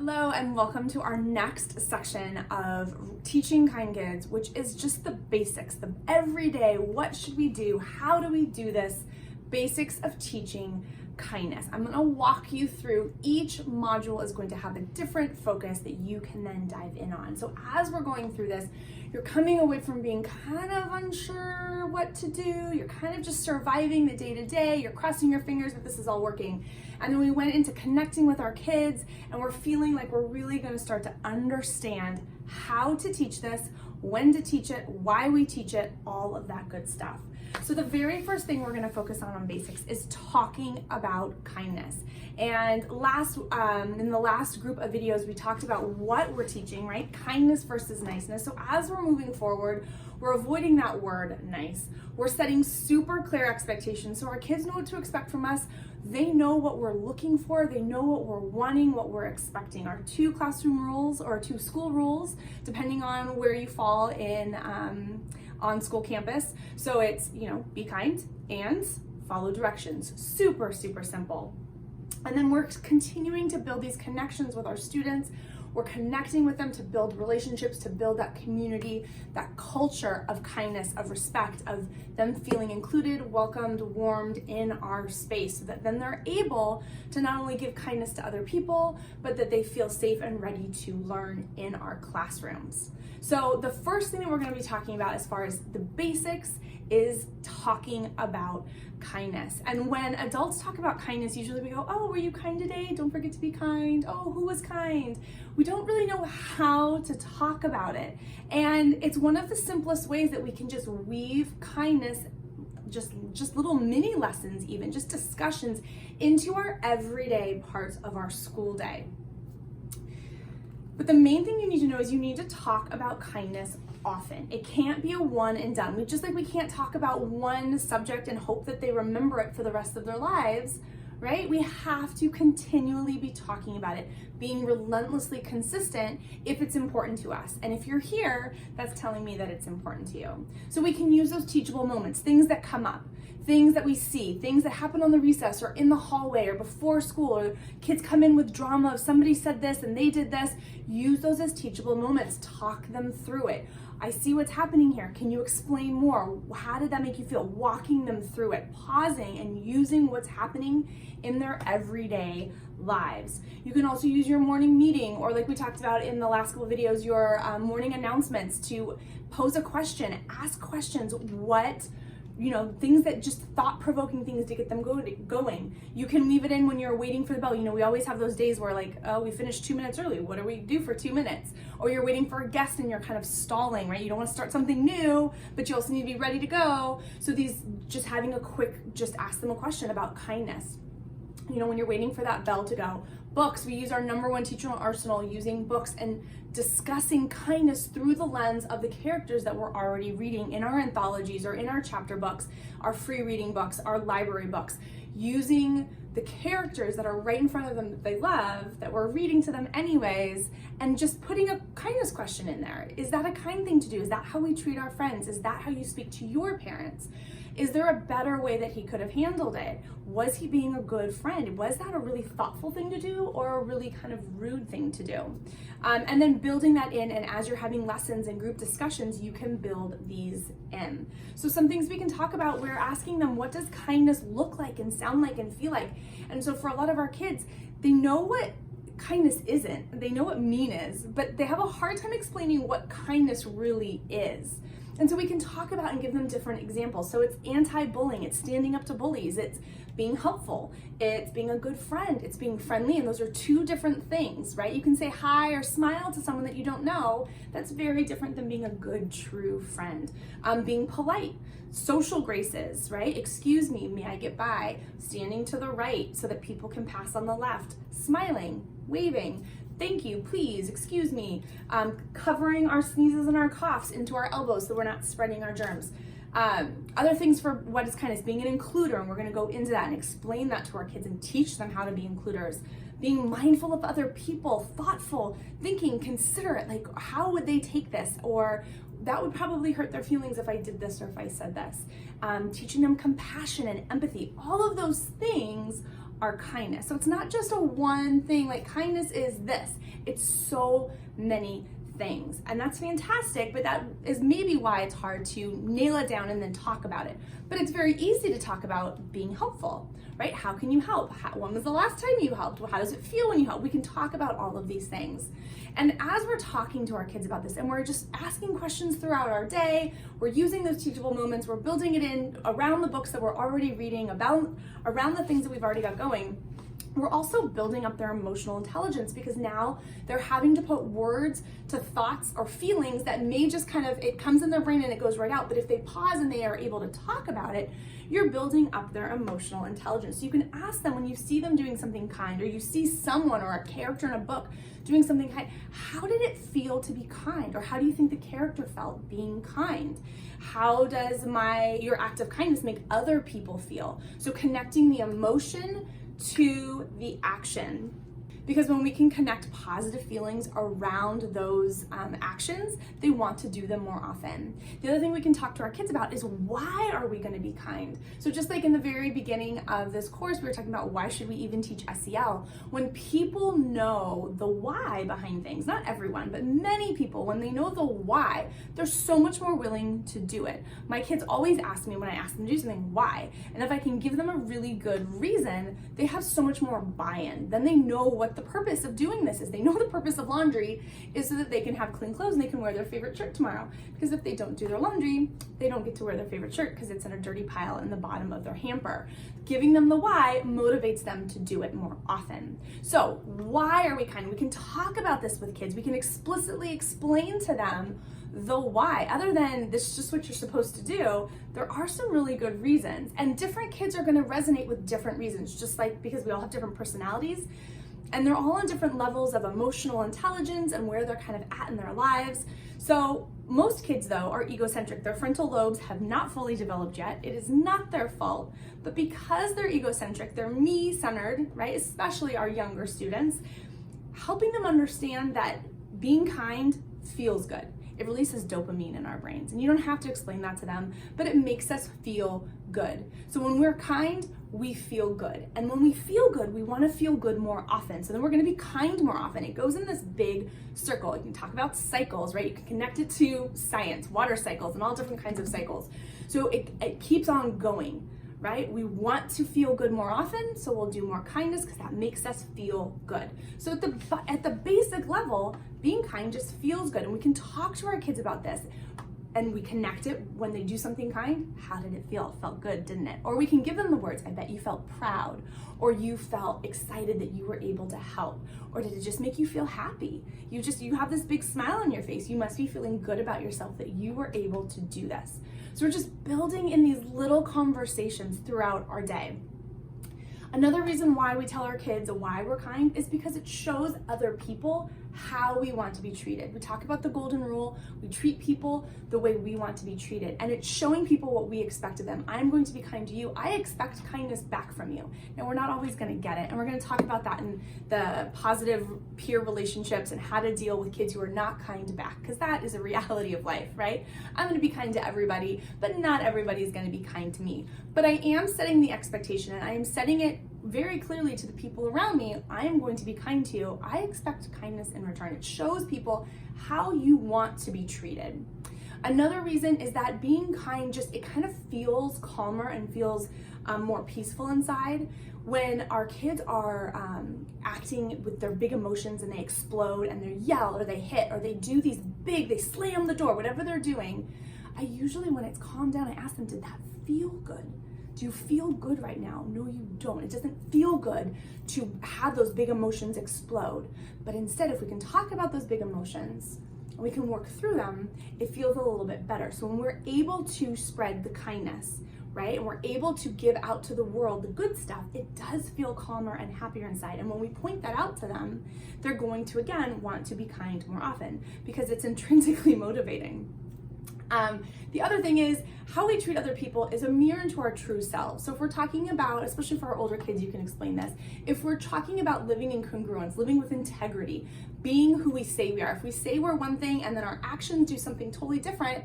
Hello and welcome to our next section of Teaching Kind Kids, which is just the basics, the everyday, what should we do, how do we do this, basics of teaching kindness. I'm going to walk you through each module is going to have a different focus that you can then dive in on. So as we're going through this, you're coming away from being kind of unsure what to do, you're kind of just surviving the day-to-day, you're crossing your fingers that this is all working. And then we went into connecting with our kids and we're feeling like we're really going to start to understand how to teach this, when to teach it, why we teach it, all of that good stuff. So the very first thing we're going to focus on basics is talking about kindness. And in the last group of videos, we talked about what we're teaching, right? Kindness versus niceness. So as we're moving forward, we're avoiding that word nice. We're setting super clear expectations so our kids know what to expect from us. They know what we're looking for. They know what we're wanting, what we're expecting. Our 2 classroom rules or 2 school rules, depending on where you fall in on school campus. So it's, be kind and follow directions. Super, super simple. And then we're continuing to build these connections with our students. We're connecting with them to build relationships, to build that community, that culture of kindness, of respect, of them feeling included, welcomed, warmed in our space, so that then they're able to not only give kindness to other people, but that they feel safe and ready to learn in our classrooms. So the first thing that we're going to be talking about as far as the basics is talking about kindness. And when adults talk about kindness, usually we go, oh, were you kind today? Don't forget to be kind. Oh, who was kind? We don't really know how to talk about it. And it's one of the simplest ways that we can just weave kindness, just little mini lessons, even just discussions into our everyday parts of our school day. But the main thing you need to know is you need to talk about kindness often. It can't be a one and done. We can't talk about one subject and hope that they remember it for the rest of their lives, right? We have to continually be talking about it, being relentlessly consistent if it's important to us. And if you're here, that's telling me that it's important to you. So we can use those teachable moments, things that come up, things that we see, things that happen on the recess or in the hallway or before school, or kids come in with drama of somebody said this and they did this. Use those as teachable moments. Talk them through it. I see what's happening here. Can you explain more? How did that make you feel? Walking them through it, pausing and using what's happening in their everyday lives. You can also use your morning meeting, or like we talked about in the last couple of videos, your morning announcements to pose a question, ask questions, things that just thought-provoking things to get them going. You can weave it in when you're waiting for the bell. We always have those days where we finished 2 minutes early. What do we do for 2 minutes? Or you're waiting for a guest and you're kind of stalling, right? You don't want to start something new, but you also need to be ready to go. So just having just ask them a question about kindness. When you're waiting for that bell to go. Books, we use our #1 teachable arsenal, using books and discussing kindness through the lens of the characters that we're already reading in our anthologies or in our chapter books, our free reading books, our library books, using the characters that are right in front of them that they love, that we're reading to them anyways, and just putting a kindness question in there. Is that a kind thing to do? Is that how we treat our friends? Is that how you speak to your parents? Is there a better way that he could have handled it? Was he being a good friend? Was that a really thoughtful thing to do or a really kind of rude thing to do? And then building that in, and as you're having lessons and group discussions, you can build these in. So some things we can talk about, we're asking them, what does kindness look like and sound like and feel like? And so for a lot of our kids, they know what kindness isn't. They know what mean is, but they have a hard time explaining what kindness really is. And so we can talk about and give them different examples. So it's anti-bullying, it's standing up to bullies, it's being helpful, it's being a good friend, it's being friendly, and those are 2 different things, right? You can say hi or smile to someone that you don't know. That's very different than being a good, true friend. Being polite, social graces, right? Excuse me, may I get by? Standing to the right so that people can pass on the left. Smiling, waving. Thank you, please, excuse me. Covering our sneezes and our coughs into our elbows so we're not spreading our germs. Other things for what is kindness, being an includer, and we're gonna go into that and explain that to our kids and teach them how to be includers. Being mindful of other people, thoughtful, thinking, considerate, like how would they take this? Or that would probably hurt their feelings if I did this or if I said this. Teaching them compassion and empathy. All of those things our kindness. So it's not just a one thing, like kindness is this. It's so many things, and that's fantastic, but that is maybe why it's hard to nail it down and then talk about it. But it's very easy to talk about being helpful, right? How can you help? When was the last time you helped? How does it feel when you help? We can talk about all of these things. And as we're talking to our kids about this, and we're just asking questions throughout our day, we're using those teachable moments, we're building it in around the books that we're already reading, around the things that we've already got going, we're also building up their emotional intelligence, because now they're having to put words to thoughts or feelings that may just kind of, it comes in their brain and it goes right out. But if they pause and they are able to talk about it, you're building up their emotional intelligence. So you can ask them when you see them doing something kind, or you see someone or a character in a book doing something kind, how did it feel to be kind? Or how do you think the character felt being kind? How does your act of kindness make other people feel? So connecting the emotion to the action. Because when we can connect positive feelings around those actions, they want to do them more often. The other thing we can talk to our kids about is, why are we going to be kind? So just like in the very beginning of this course, we were talking about why should we even teach SEL? When people know the why behind things, not everyone, but many people, when they know the why, they're so much more willing to do it. My kids always ask me when I ask them to do something, why? And if I can give them a really good reason, they have so much more buy-in. Then they know what the purpose of doing this is. They know the purpose of laundry is so that they can have clean clothes and they can wear their favorite shirt tomorrow. Because if they don't do their laundry, they don't get to wear their favorite shirt because it's in a dirty pile in the bottom of their hamper. Giving them the why motivates them to do it more often. So why are we kind? We can talk about this with kids. We can explicitly explain to them the why. Other than this is just what you're supposed to do, there are some really good reasons. And different kids are going to resonate with different reasons, just like because we all have different personalities. And they're all on different levels of emotional intelligence and where they're kind of at in their lives. So most kids, though, are egocentric. Their frontal lobes have not fully developed yet. It is not their fault. But because they're egocentric, they're me-centered, right? Especially our younger students, helping them understand that being kind feels good. It releases dopamine in our brains. And you don't have to explain that to them, but it makes us feel good. So when we're kind, we feel good. And when we feel good, we want to feel good more often. So then we're going to be kind more often. It goes in this big circle. You can talk about cycles, right? You can connect it to science, water cycles, and all different kinds of cycles. So it keeps on going, right? We want to feel good more often, so we'll do more kindness because that makes us feel good. So at the basic level, being kind just feels good. And we can talk to our kids about this. And we connect it when they do something kind. How did it feel? It felt good, didn't it? Or we can give them the words, I bet you felt proud, or you felt excited that you were able to help, or did it just make you feel happy? You have this big smile on your face. You must be feeling good about yourself that you were able to do this. So we're just building in these little conversations throughout our day. Another reason why we tell our kids why we're kind is because it shows other people how we want to be treated. We talk about the golden rule. We treat people the way we want to be treated. And it's showing people what we expect of them. I'm going to be kind to you. I expect kindness back from you. Now, we're not always going to get it. And we're going to talk about that in the positive peer relationships and how to deal with kids who are not kind back, because that is a reality of life, right? I'm going to be kind to everybody, but not everybody is going to be kind to me. But I am setting the expectation, and I am setting it very clearly to the people around me. I am going to be kind to you. I expect kindness in return. It shows people how you want to be treated. Another reason is that being kind it kind of feels calmer and feels more peaceful inside. When our kids are acting with their big emotions and they explode and they yell or they hit or they do they slam the door, whatever they're doing, I usually, when it's calmed down, I ask them, did that feel good? Do you feel good right now? No, you don't. It doesn't feel good to have those big emotions explode. But instead, if we can talk about those big emotions and we can work through them, it feels a little bit better. So when we're able to spread the kindness, right, and we're able to give out to the world the good stuff, it does feel calmer and happier inside. And when we point that out to them, they're going to, again, want to be kind more often because it's intrinsically motivating. The other thing is, how we treat other people is a mirror into our true selves. So if we're talking about, especially for our older kids, you can explain this. If we're talking about living in congruence, living with integrity, being who we say we are, if we say we're one thing and then our actions do something totally different,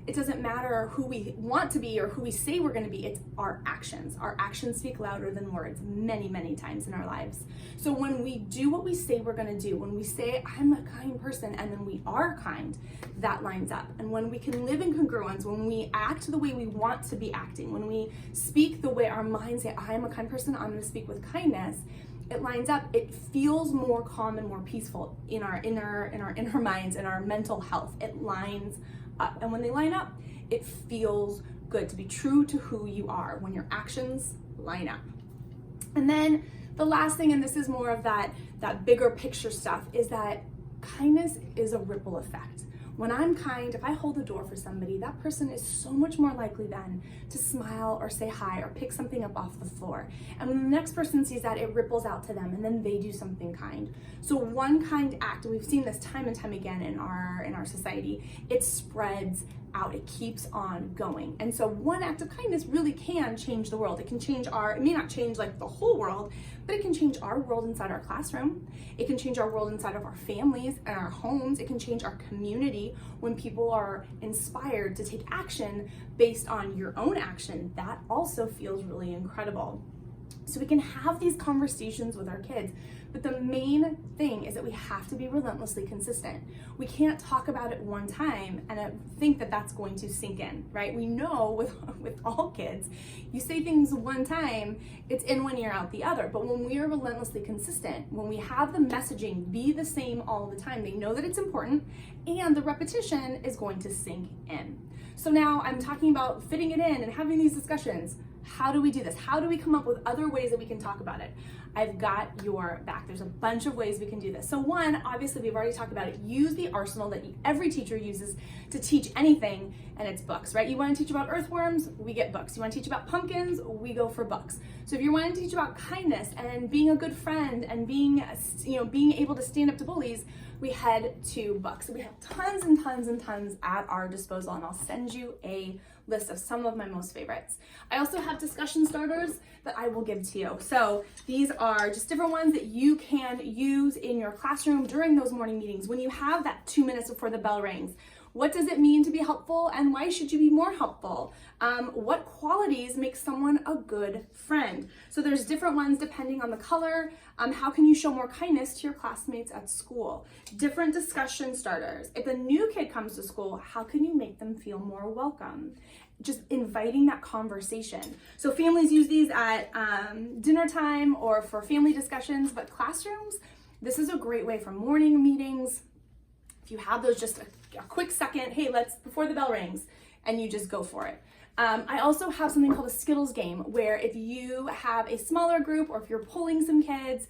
It doesn't matter who we want to be or who we say we're going to be. It's our actions. Our actions speak louder than words many, many times in our lives. So when we do what we say we're going to do, when we say, I'm a kind person, and then we are kind, that lines up. And when we can live in congruence, when we act the way we want to be acting, when we speak the way our minds say, I'm a kind person, I'm going to speak with kindness, it lines up. It feels more calm and more peaceful in our inner minds, in our mental health. It lines up. And when they line up, it feels good to be true to who you are when your actions line up. And then the last thing, and this is more of that bigger picture stuff, is that kindness is a ripple effect. When I'm kind, if I hold the door for somebody, that person is so much more likely then to smile or say hi or pick something up off the floor. And when the next person sees that, it ripples out to them and then they do something kind. So one kind act, and we've seen this time and time again in our society, it spreads out, it keeps on going. And so one act of kindness really can change the world. It can change it may not change like the whole world, but it can change our world inside our classroom. It can change our world inside of our families and our homes. It can change our community when people are inspired to take action based on your own action. That also feels really incredible. So we can have these conversations with our kids, but the main thing is that we have to be relentlessly consistent. We can't talk about it one time and think that that's going to sink in, right? We know with all kids, you say things one time, it's in one ear, out the other. But when we are relentlessly consistent, when we have the messaging be the same all the time, they know that it's important and the repetition is going to sink in. So now I'm talking about fitting it in and having these discussions. How do we do this? How do we come up with other ways that we can talk about it? I've got your back. There's a bunch of ways we can do this. So one, obviously we've already talked about it. Use the arsenal that every teacher uses to teach anything, and it's books, right? You want to teach about earthworms, we get books. You want to teach about pumpkins, we go for books. So if you're wanting to teach about kindness and being a good friend and being able to stand up to bullies, we head to books. So we have tons and tons and tons at our disposal, and I'll send you a list of some of my most favorites. I also have discussion starters that I will give to you. So these are just different ones that you can use in your classroom during those morning meetings when you have that 2 minutes before the bell rings. What does it mean to be helpful, and why should you be more helpful? What qualities make someone a good friend? So there's different ones depending on the color. How can you show more kindness to your classmates at school? Different discussion starters. If a new kid comes to school, how can you make them feel more welcome? Just inviting that conversation. So families use these at dinner time or for family discussions, but classrooms, this is a great way for morning meetings. If you have those, just a quick second, hey, let's, before the bell rings, and you just go for it. I also have something called a Skittles game, where if you have a smaller group or if you're pulling some kids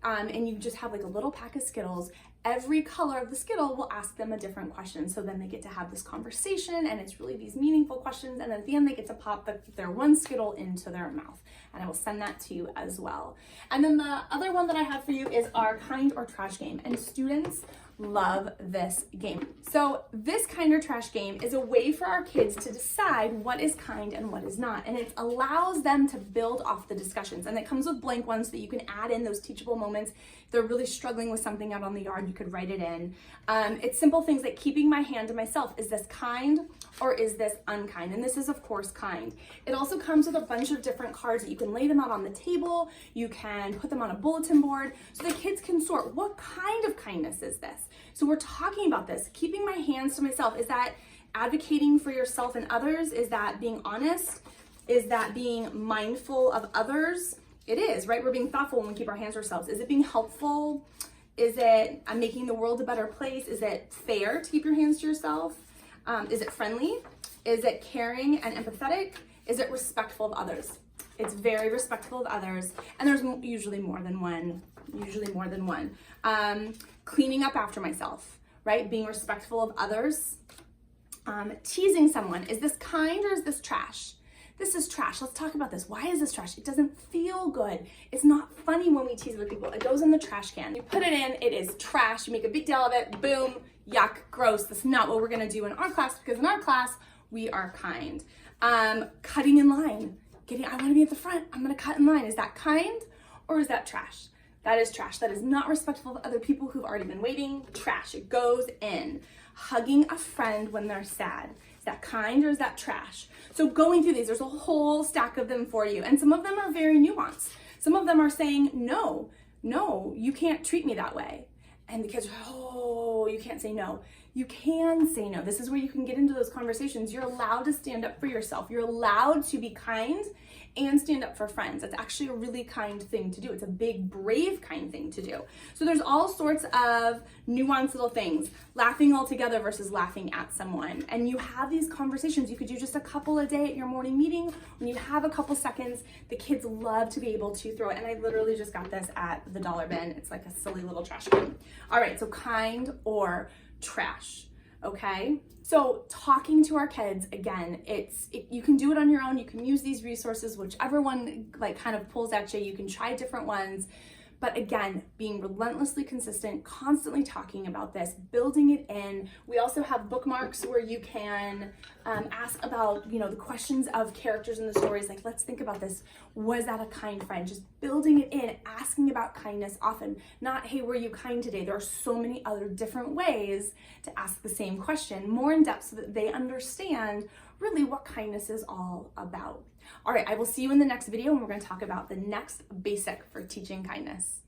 and you just have like a little pack of Skittles, every color of the Skittle will ask them a different question. So then they get to have this conversation, and it's really these meaningful questions. And then at the end, they get to pop their one Skittle into their mouth. And I will send that to you as well. And then the other one that I have for you is our Kind or Trash game. And students love this game. So this Kind or Trash game is a way for our kids to decide what is kind and what is not. And it allows them to build off the discussions. And it comes with blank ones so that you can add in those teachable moments. If they're really struggling with something out on the yard, you could write it in. It's simple things like keeping my hand to myself. Is this kind or is this unkind? And this is of course kind. It also comes with a bunch of different cards that you can lay them out on the table. You can put them on a bulletin board so the kids can sort, what kind of kindness is this? So we're talking about this. Keeping my hands to myself. Is that advocating for yourself and others? Is that being honest? Is that being mindful of others? It is, right? We're being thoughtful when we keep our hands to ourselves. Is it being helpful? Is it making the world a better place? Is it fair to keep your hands to yourself? Is it friendly? Is it caring and empathetic? Is it respectful of others? It's very respectful of others. And there's usually more than one. Cleaning up after myself, right? Being respectful of others. Teasing someone. Is this kind or is this trash? This is trash. Let's talk about this. Why is this trash? It doesn't feel good. It's not funny when we tease other people. It goes in the trash can. You put it in, it is trash. You make a big deal of it. Boom, yuck, gross. That's not what we're gonna do in our class, because in our class, we are kind. Cutting in line. I wanna be at the front. I'm gonna cut in line. Is that kind or is that trash? That is trash. That is not respectful of other people who've already been waiting. Trash. It goes in. Hugging a friend when they're sad. Is that kind or is that trash? So going through these, there's a whole stack of them for you. And some of them are very nuanced. Some of them are saying, no, you can't treat me that way. And the kids are, oh, you can't say no. You can say no. This is where you can get into those conversations. You're allowed to stand up for yourself. You're allowed to be kind and stand up for friends. That's actually a really kind thing to do. It's a big, brave kind thing to do. So there's all sorts of nuanced little things. Laughing all together versus laughing at someone. And you have these conversations. You could do just a couple a day at your morning meeting. When you have a couple seconds, the kids love to be able to throw it. And I literally just got this at the dollar bin. It's like a silly little trash can. All right, so kind or trash, okay? So talking to our kids, again, you can do it on your own. You can use these resources, whichever one like kind of pulls at you. You can try different ones. But again, being relentlessly consistent, constantly talking about this, building it in. We also have bookmarks where you can ask about, the questions of characters in the stories. Like, let's think about this. Was that a kind friend? Just building it in, asking about kindness often. Not, hey, were you kind today? There are so many other different ways to ask the same question, more in depth so that they understand really what kindness is all about. All right, I will see you in the next video and we're going to talk about the next basic for teaching kindness.